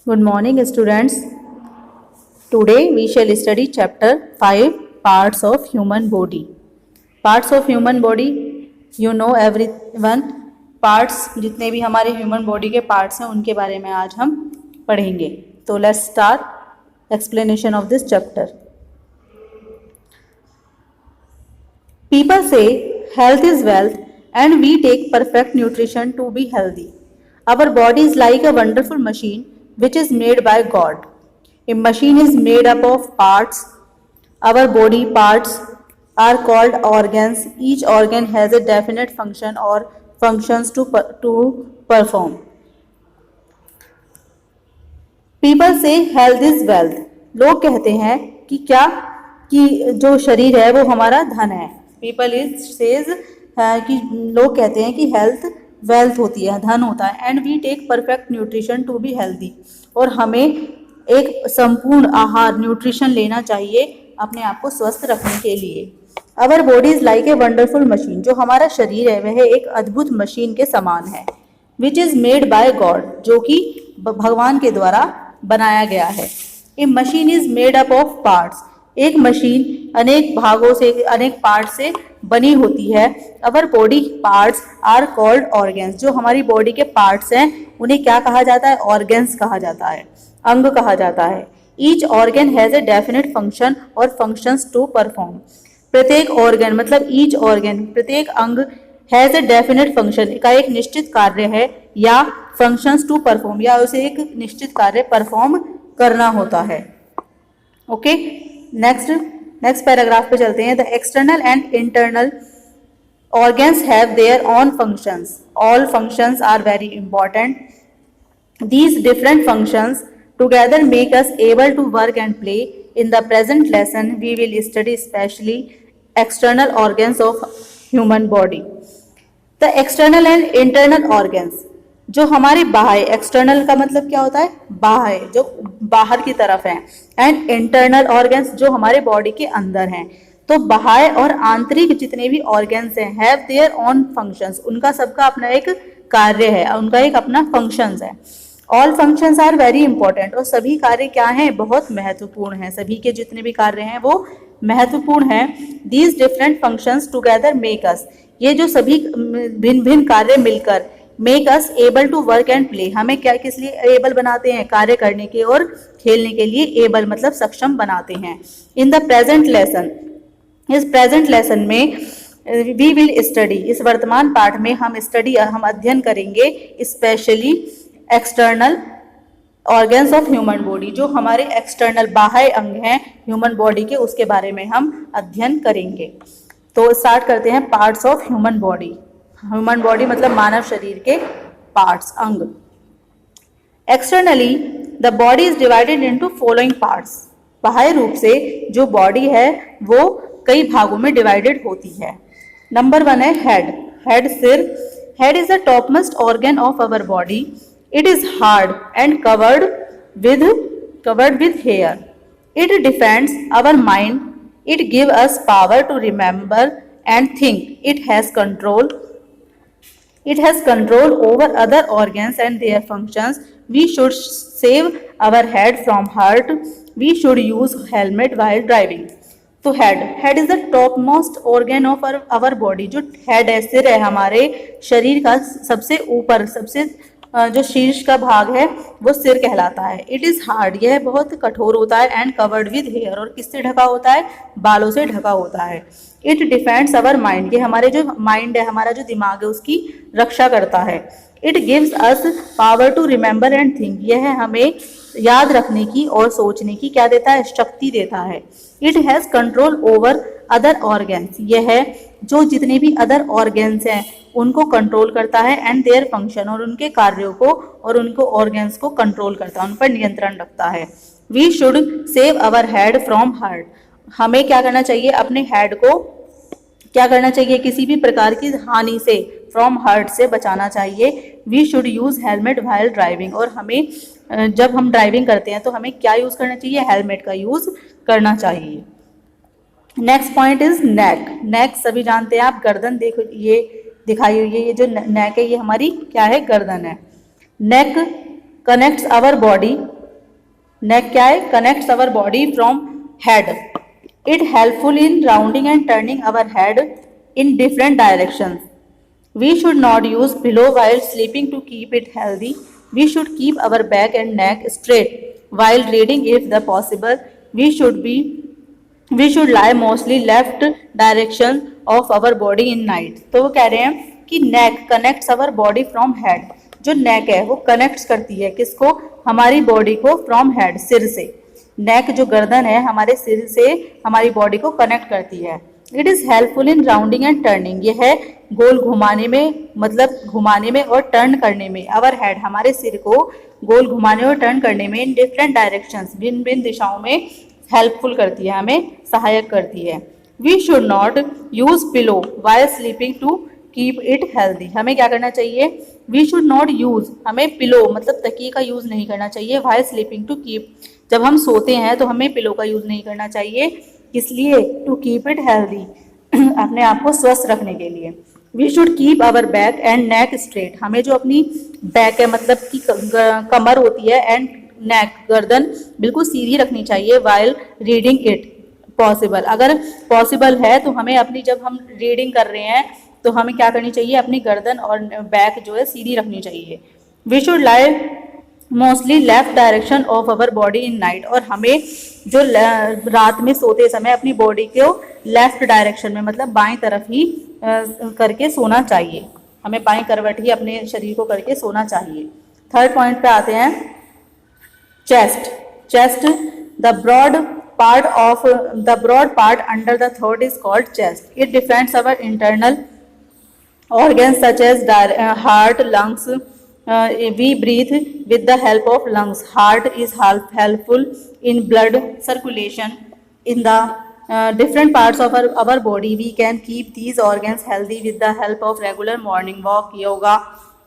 Good morning, students. Today we shall study chapter 5 Parts of Human Body. Parts of Human Body, you know everyone. Parts जितने भी हमारे human body के parts हैं उनके बारे में आज हम पढ़ेंगे. तो let's start explanation of this chapter. People say health is wealth and we take perfect nutrition to be healthy. Our body is like a wonderful machine which is made by God. A machine is made up of parts. Our body parts are called organs. Each organ has a definite function or functions to perform. People say health is wealth. लोग कहते हैं कि जो शरीर है वो हमारा धन है. People says कि लोग कहते हैं कि हेल्थ वेल्थ होती है, धन होता है. And we take perfect nutrition to be healthy. और हमें एक संपूर्ण आहार न्यूट्रिशन लेना चाहिए अपने आप को स्वस्थ रखने के लिए. Our body is like a wonderful machine. जो हमारा शरीर है वह एक अद्भुत मशीन के समान है. Which is made by God. जो कि भगवान के द्वारा बनाया गया है. A machine is made up of parts. एक मशीन अनेक भागों से, अनेक पार्ट से बनी होती है. Our body parts are called organs. जो हमारी बॉडी के पार्ट्स हैं उन्हें क्या कहा जाता है? ऑर्गन्स कहा जाता है, अंग कहा जाता है. Each organ has a definite function और फंक्शंस टू परफॉर्म. प्रत्येक ऑर्गन मतलब ईच ऑर्गन, प्रत्येक अंग हैज ए डेफिनेट फंक्शन का एक निश्चित कार्य है या फंक्शंस टू परफॉर्म या उसे एक निश्चित कार्य परफॉर्म करना होता है. ओके, नेक्स्ट पैराग्राफ पे चलते हैं. The external and internal organs have their own functions. All functions are very important. These different functions together make us able to work and play. In the present lesson, we will study especially external organs of human body. The external and internal organs. जो हमारे बाह्य, external का मतलब क्या होता है? बाह्य, जो बाहर की तरफ है. एंड इंटरनल ऑर्गन्स जो हमारे बॉडी के अंदर हैं. तो बाह्य और आंतरिक जितने भी ऑर्गन्स हैं हैव देयर ऑन फंक्शंस. उनका सबका अपना एक कार्य है, उनका एक अपना फंक्शंस है. All functions are very important. और सभी कार्य क्या हैं? बहुत महत्वपूर्ण हैं. सभी के जितने भी कार्य हैं वो महत्वपूर्ण हैं. These different functions together make us. ये जो सभी भिन्न भिन्न कार्य मिलकर make us able to work and play. हमें क्या किस लिए एबल बनाते हैं? कार्य करने के और खेलने के लिए. एबल मतलब सक्षम बनाते हैं. इन द प्रेजेंट लेसन, इस प्रेजेंट लेसन में वी विल स्टडी, इस वर्तमान पाठ में हम अध्ययन करेंगे specially external organs of human body. जो हमारे एक्सटर्नल बाह्य अंग हैं ह्यूमन बॉडी के, उसके बारे में हम अध्ययन करेंगे. तो स्टार्ट करते हैं. Parts of human body. Human body मतलब मानव शरीर के पार्ट्स, अंग. Externally the body is divided into following parts. बाह्य रूप से जो बॉडी है वो कई भागों में डिवाइडेड होती है. नंबर 1 है हेड. हेड सिर. Head is the topmost organ of our body. It is hard and covered with hair. It defends our mind. It give us power to remember and think. It has control over other organs and their functions. We should save our head from hurt. We should use helmet while driving. तो head is the top most organ of our body. जो head है, सिर है, हमारे शरीर का सबसे ऊपर, सबसे जो शीर्ष का भाग है वो सिर कहलाता है. It is hard. यह बहुत कठोर होता है. And covered with hair. और किससे ढका होता है? बालों से ढका होता है. It defends our mind. ये हमारे जो माइंड है, हमारा जो दिमाग है, उसकी रक्षा करता है. It gives us power to remember and think. यह हमें याद रखने की और सोचने की क्या देता है? शक्ति देता है. It has control over other organs. यह जो जितने भी अदर ऑर्गन्स हैं उनको कंट्रोल करता है. And their function. और उनके कार्यों को और उनको ऑर्गन्स को कंट्रोल करता है, उन पर नियंत्रण रखता है. We should save our head from hurt. हमें क्या करना चाहिए? अपने हेड को क्या करना चाहिए? किसी भी प्रकार की हानि से, फ्रॉम हर्ट से बचाना चाहिए. We should use helmet while driving. और हमें जब हम ड्राइविंग करते हैं तो हमें क्या यूज करना चाहिए? हेलमेट का यूज करना चाहिए. नेक्स्ट पॉइंट इज नेक. नेक सभी जानते हैं आप. गर्दन देखो, ये दिखाई हुई है, ये जो नेक है ये हमारी क्या है? गर्दन है. Neck connects our body, neck क्या है, connects our body from head, it helpful in rounding and turning our head in different direction. We should not use pillow while sleeping to keep it healthy. We should keep our back and neck straight while reading if the possible. We should lie mostly left direction of our body in night. तो वो कह रहे हैं कि neck connects our body from head. जो neck है वो connects करती है किसको, हमारी body को from head, सिर से. neck जो गर्दन है हमारे सिर से हमारी body को connect करती है. It is helpful in rounding and turning, ये है गोल घुमाने में, मतलब घुमाने में और टर्न करने में. आवर हेड हमारे सिर को गोल घुमाने और टर्न करने में. इन डिफरेंट डायरेक्शंस भिन्न भिन्न दिशाओं में हेल्पफुल करती है, हमें सहायक करती है. We should not use pillow while sleeping to keep it healthy. हमें क्या करना चाहिए, वी शुड नॉट यूज, हमें पिलो मतलब तकिए का यूज नहीं करना चाहिए. वाइल स्लीपिंग टू कीप, जब हम सोते हैं तो हमें पिलो का यूज नहीं करना चाहिए. इसलिए टू कीप इट हेल्दी, अपने आप को स्वस्थ रखने के लिए. We should keep our back and neck straight, हमें जो अपनी बैक है मतलब कि कमर होती है एंड नेक गर्दन बिल्कुल सीधी रखनी चाहिए. वाइल रीडिंग इट पॉसिबल, अगर पॉसिबल है तो हमें अपनी, जब हम रीडिंग कर रहे हैं तो हमें क्या करनी चाहिए, अपनी गर्दन और बैक जो है सीधी रखनी चाहिए. We should lie mostly left direction of our body in night, और हमें जो रात में सोते समय अपनी बॉडी को लेफ्ट डायरेक्शन में मतलब बाएं तरफ ही करके सोना चाहिए. हमें बाएं करवट ही अपने शरीर को करके सोना चाहिए. थर्ड पॉइंट पे आते हैं, chest. Chest, the broad part under the throat is called chest. It defends our internal organs such as heart, lungs. We breathe with the help of lungs. Heart is helpful in blood circulation. In the different parts of our body, we can keep these organs healthy with the help of regular morning walk, yoga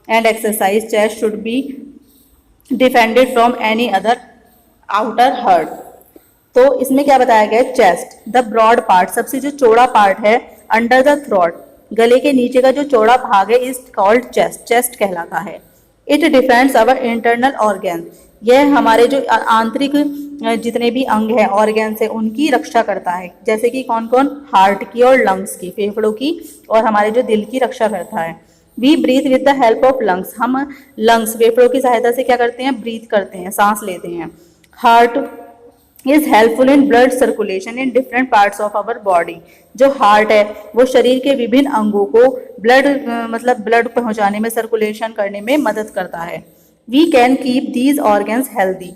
and exercise. Chest should be defended from any other outer hurt. तो इसमें क्या बताया गया है, chest the broad part, सबसे जो चौड़ा part है, अंडर द थ्रोट गले के नीचे का जो चौड़ा भाग है, इज कॉल्ड चेस्ट, चेस्ट कहलाता है. It defends our internal organ, यह हमारे जो आंतरिक जितने भी अंग हैं, ऑर्गन्स है, उनकी रक्षा करता है. जैसे कि कौन कौन, हार्ट की और लंग्स की, फेफड़ों की और हमारे जो दिल की रक्षा करता है. We breathe with the help of lungs, हम लंग्स फेफड़ों की सहायता से क्या करते हैं, ब्रीथ करते हैं, सांस लेते हैं. Heart is helpful in blood circulation in different parts of our body. जो हार्ट है वो शरीर के विभिन्न अंगों को ब्लड मतलब ब्लड पहुंचाने में, सर्कुलेशन करने में मदद करता है. We can keep these organs healthy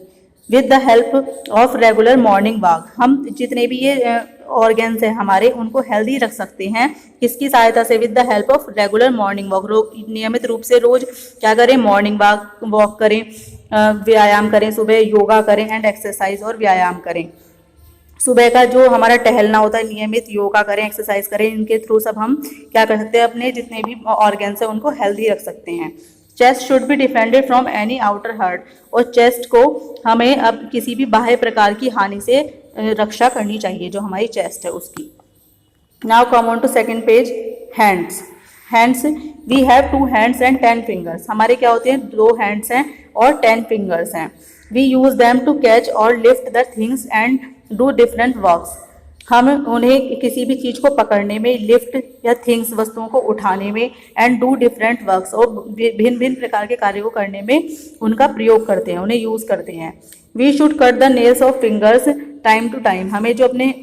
with the help of regular morning walk. हम जितने भी ये ऑर्गन्स हैं हमारे, उनको हेल्दी रख सकते हैं किसकी सहायता से, with the help of regular morning walk. नियमित रूप से रोज क्या करें, मॉर्निंग वॉक करें, व्यायाम करें, सुबह योगा करें एंड एक्सरसाइज और व्यायाम करें. सुबह का जो हमारा टहलना होता है, नियमित योगा करें, एक्सरसाइज करें, इनके थ्रू सब हम क्या कर सकते हैं, अपने जितने भी ऑर्गन्स हैं उनको हेल्दी रख सकते हैं. Chest should be defended from any outer hurt, और चेस्ट को हमें अब किसी भी बाह्य प्रकार की हानि से रक्षा करनी चाहिए, जो हमारी चेस्ट है उसकी. Now come on to second page. Hands. Hands, we have 2 hands and 10 fingers. हमारे क्या होते हैं, 2 हैंड्स हैं और 10 फिंगर्स हैं. We use them to catch और lift the things and do different works. हम उन्हें किसी भी चीज़ को पकड़ने में, लिफ्ट या थिंग्स वस्तुओं को उठाने में, एंड डू डिफरेंट वर्क्स, और भिन्न भिन्न प्रकार के कार्यों को करने में उनका प्रयोग करते हैं, उन्हें यूज़ करते हैं. We should cut the nails of fingers time to time. हमें जो अपने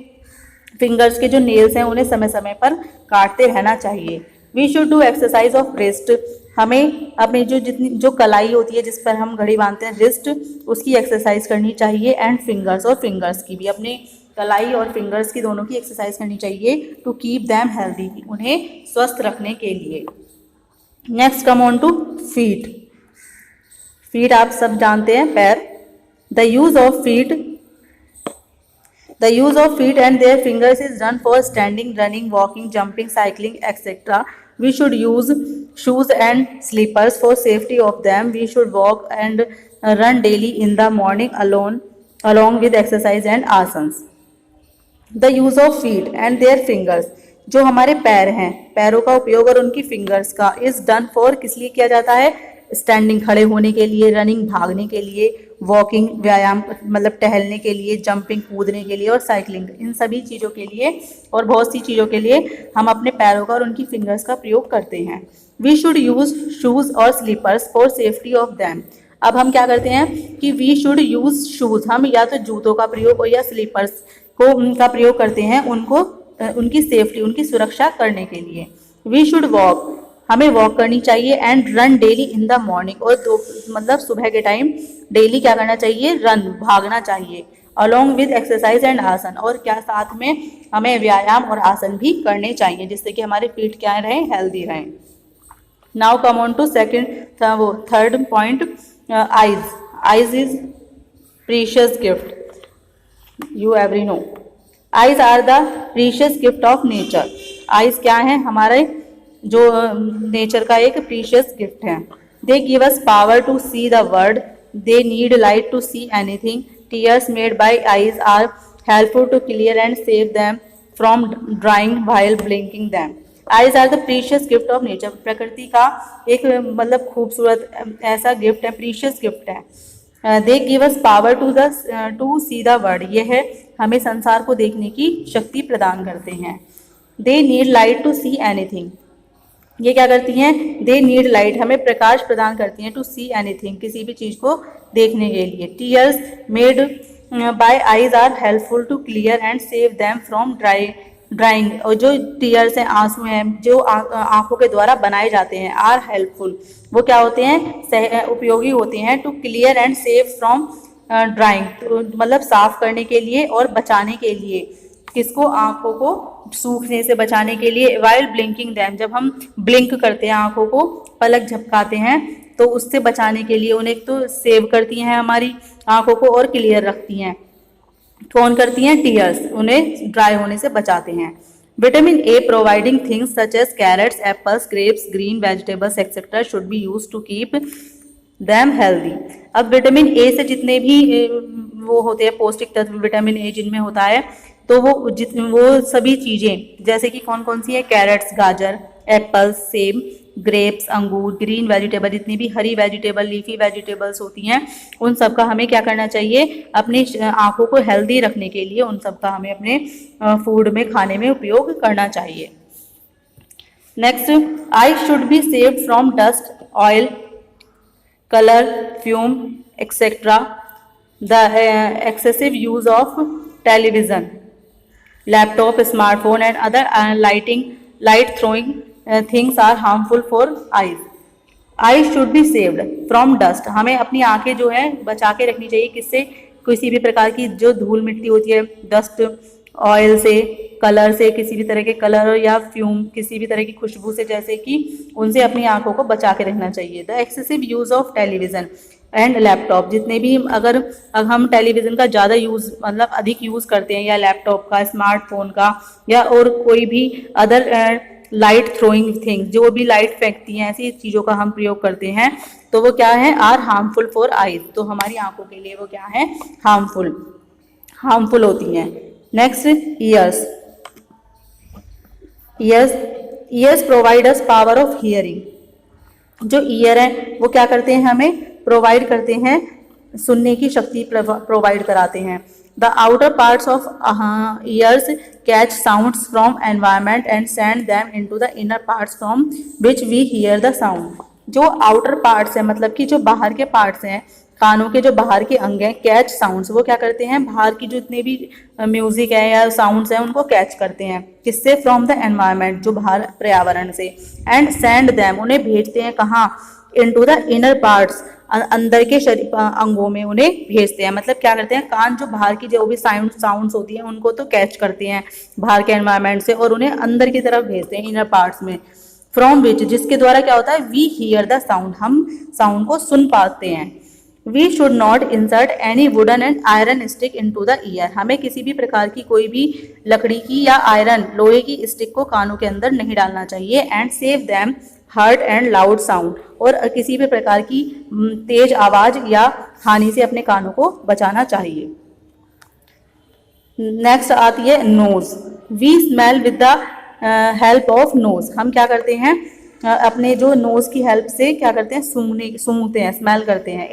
फिंगर्स के जो नेल्स हैं उन्हें समय समय पर काटते रहना चाहिए. We should do exercise of wrist. हमें अपनी जो कलाई होती है जिस पर हम घड़ी बांधते हैं, रिस्ट, उसकी एक्सरसाइज करनी चाहिए. एंड फिंगर्स, और फिंगर्स की भी, अपने कलाई और फिंगर्स की दोनों की एक्सरसाइज करनी चाहिए. टू कीप दैम हेल्दी, उन्हें स्वस्थ रखने के लिए. Next come on to feet. Feet आप सब जानते हैं, पैर. The use of feet and their fingers is done for standing, running, walking, jumping, cycling etcetera. We should use shoes and slippers for safety of them. We should walk and run daily in the morning along with exercise and asanas. The use of feet and their fingers. जो हमारे पैर हैं, पैरों का उपयोग और उनकी fingers का, इज डन फॉर, किस लिए किया जाता है, स्टैंडिंग खड़े होने के लिए, रनिंग भागने के लिए, वॉकिंग व्यायाम मतलब टहलने के लिए, जंपिंग कूदने के लिए और साइकिलिंग, इन सभी चीज़ों के लिए और बहुत सी चीज़ों के लिए हम अपने पैरों का और उनकी फिंगर्स का प्रयोग करते हैं। वी शुड यूज़ शूज़ और slippers for safety of them. अब हम क्या करते हैं कि वी शुड यूज़ शूज़, हम या तो जूतों का प्रयोग और या स्लीपर्स को उनका प्रयोग करते हैं उनको उनकी सेफ्टी, उनकी सुरक्षा करने के लिए। वी शुड वॉक, हमें वॉक करनी चाहिए, and run daily in the morning, और दो मतलब सुबह के टाइम डेली क्या करना चाहिए, रन भागना चाहिए, अलोंग विद एक्सरसाइज एंड आसन, और क्या साथ में हमें व्यायाम और आसन भी करने चाहिए जिससे कि हमारे फीट क्या रहें, हेल्दी रहें। Now come on to third point, eyes. Eyes is precious gift, you every know. Eyes are the precious gift of nature. Eyes क्या है, हमारे जो नेचर का एक प्रीशियस गिफ्ट है। They give us power to see the world. They need light to see anything. Tears made by eyes are helpful to clear and save them from drying while blinking them. Eyes are the precious gift of nature. प्रकृति का एक मतलब खूबसूरत ऐसा gift है, precious gift है। They give us power to see the world, ये है हमें संसार को देखने की शक्ति प्रदान करते हैं। They need light to see anything, ये क्या करती हैं, दे नीड लाइट, हमें प्रकाश प्रदान करती हैं, टू सी एनीथिंग, किसी भी चीज़ को देखने के लिए। Tears made by eyes are helpful to clear and save them from drying, और जो टीयर्स हैं, आंसू हैं, जो आंखों के द्वारा बनाए जाते हैं, आर हेल्पफुल, वो क्या होते हैं, उपयोगी होते हैं, to clear and save from drying, तो मतलब साफ करने के लिए और बचाने के लिए, किसको, आंखों को सूखने से बचाने के लिए। वाइल ब्लिंकिंग दैम, जब हम ब्लिंक करते हैं, आंखों को पलक झपकाते हैं, तो उससे बचाने के लिए उन्हें तो सेव करती हैं हमारी आंखों को और क्लियर रखती हैं। कौन करती हैं, टीयर्स, उन्हें ड्राई होने से बचाते हैं। Vitamin A providing things such as carrots, apples, grapes, green vegetables etcetera should be use to keep them healthy. अब विटामिन ए से जितने भी वो होते हैं पौष्टिक तत्व, विटामिन ए जिनमें होता है, तो वो सभी चीज़ें जैसे कि कौन कौन सी है, कैरेट्स गाजर, एप्पल्स सेब, ग्रेप्स अंगूर, ग्रीन वेजिटेबल जितनी भी हरी वेजिटेबल लीफी वेजिटेबल्स होती हैं, उन सब का हमें क्या करना चाहिए, अपनी आंखों को हेल्दी रखने के लिए उन सब का हमें अपने फूड में खाने में उपयोग करना चाहिए। Next, eye should be saved from dust, oil, colour, fume etcetera, the excessive use of television, laptop, smartphone and other light throwing things are harmful for eyes. Eye should be saved from dust, हमें अपनी आंखें जो है बचा के रखनी चाहिए, किससे, किसी भी प्रकार की जो धूल मिट्टी होती है, डस्ट, ऑयल से, कलर से, किसी भी तरह के कलर या फ्यूम, किसी भी तरह की खुशबू से, जैसे कि उनसे अपनी आंखों को बचा के रखना चाहिए। The excessive use of television and laptop, जितने भी अगर हम टेलीविज़न का ज़्यादा यूज़ मतलब अधिक यूज़ करते हैं, या लैपटॉप का, स्मार्टफोन का, या और कोई भी अदर लाइट थ्रोइंग थिंग्स, जो भी लाइट फेंकती हैं, ऐसी चीज़ों का हम प्रयोग करते हैं, तो वो क्या है, आर हार्मफुल फॉर आईज, तो हमारी आंखों के लिए वो क्या है, हार्मफुल होती हैं। Next, years provide us power of hearing, जो ईयर है वो क्या करते हैं, हमें प्रोवाइड करते हैं, सुनने की शक्ति प्रोवाइड कराते हैं। The outer parts of ears catch sounds from environment and send them into the inner parts from which we hear the sound. जो आउटर पार्ट्स हैं, मतलब कि जो बाहर के पार्ट्स हैं, कानों के जो बाहर के अंग हैं, कैच साउंड्स, वो क्या करते हैं, बाहर की जो जितने भी म्यूजिक है या साउंड्स हैं उनको कैच करते हैं, किससे, फ्रॉम द एनवायरमेंट, जो बाहर पर्यावरण से, एंड सेंड दैम, उन्हें भेजते हैं कहाँ, इनटू द इनर पार्ट्स, अंदर के शरीर अंगों में उन्हें भेजते हैं। मतलब क्या करते हैं, कान जो बाहर की जो भी साउंड्स होती हैं उनको तो कैच करते हैं बाहर के एनवायरमेंट से, और उन्हें अंदर की तरफ भेजते हैं, इनर पार्ट्स में, फ्रॉम विच, जिसके द्वारा क्या होता है, वी हियर द साउंड, हम साउंड को सुन पाते हैं। We should not insert any wooden and iron stick into the ear, हमें किसी भी प्रकार की कोई भी लकड़ी की या आयरन लोहे की स्टिक को कानों के अंदर नहीं डालना चाहिए। And save them hurt and loud sound, और किसी भी प्रकार की तेज आवाज या हानि से अपने कानों को बचाना चाहिए। नेक्स्ट आती है nose. We smell with the help of nose, हम क्या करते हैं, अपने जो नोज़ की हेल्प से क्या करते हैं, सूंघते हैं, स्मेल करते हैं।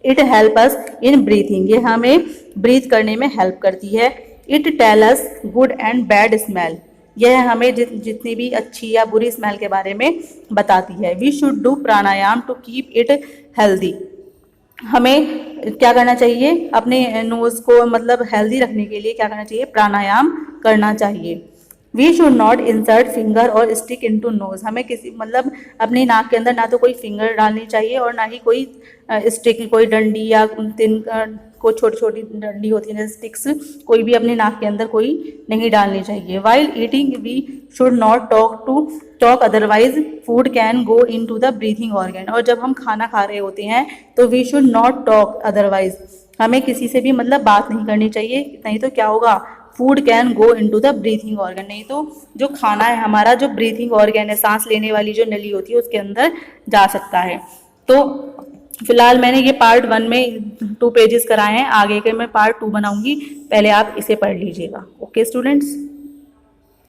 It help us in breathing, ये हमें ब्रीथ करने में हेल्प करती है। It tell us good and bad smell, यह हमें जितनी भी अच्छी या बुरी स्मेल के बारे में बताती है। We should do pranayama to keep it healthy, हमें क्या करना चाहिए, अपने नोज़ को मतलब हेल्दी रखने के लिए क्या करना चाहिए, प्राणायाम करना चाहिए। We should not insert finger और स्टिक इनटू नोज, हमें किसी मतलब अपनी नाक के अंदर ना तो कोई फिंगर डालनी चाहिए और ना ही कोई स्टिक, कोई डंडी या कोई छोटी छोटी डंडी होती है स्टिक्स, कोई भी अपनी नाक के अंदर कोई नहीं डालनी चाहिए। While eating we should not talk otherwise food can go in to the breathing organ, और जब हम खाना खा रहे होते हैं तो we should not talk otherwise, हमें किसी से भी मतलब बात नहीं करनी चाहिए, नहीं तो क्या होगा, food can go into the breathing organ, नहीं तो जो खाना है हमारा, जो ब्रीथिंग ऑर्गन है, सांस लेने वाली जो नली होती है उसके अंदर जा सकता है। तो फिलहाल मैंने ये पार्ट 1 में 2 पेजेस कराए हैं, आगे के मैं पार्ट 2 बनाऊंगी, पहले आप इसे पढ़ लीजिएगा। Okay students.